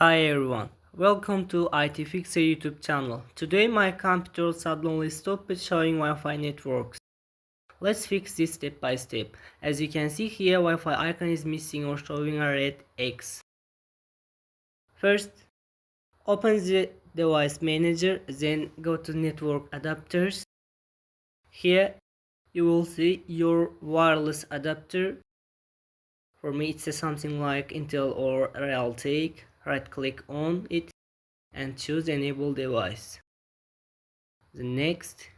Hi everyone, welcome to IT Fixer YouTube channel. Today my computer suddenly stopped showing Wi-Fi networks. Let's fix this step by step. As you can see here, Wi-Fi icon is missing or showing a red X. First, open the device manager, then go to network adapters. Here you will see your wireless adapter. For me it's something like Intel or Realtek. Right click on it and choose enable device. The next,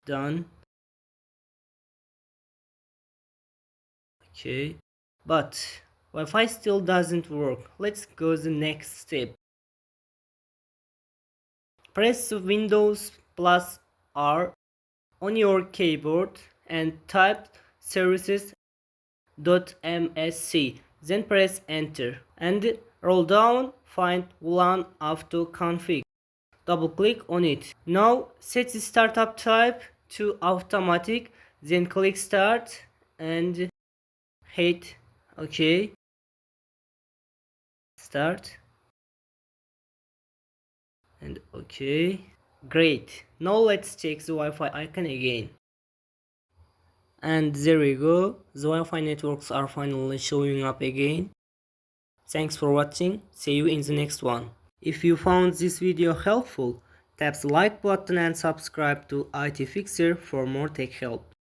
done. Okay, but Wi-Fi still doesn't work. Let's go to the next step. Press Windows plus R on your keyboard and type services.msc, then press enter and roll down, find LAN auto config. Double click on it. Now set the startup type to automatic, then click start and hit OK. Start and OK. Great. Now let's check the Wi-Fi icon again. And there we go. The Wi-Fi networks are finally showing up again. Thanks for watching. See you in the next one. If you found this video helpful, tap the like button and subscribe to IT Fixer for more tech help.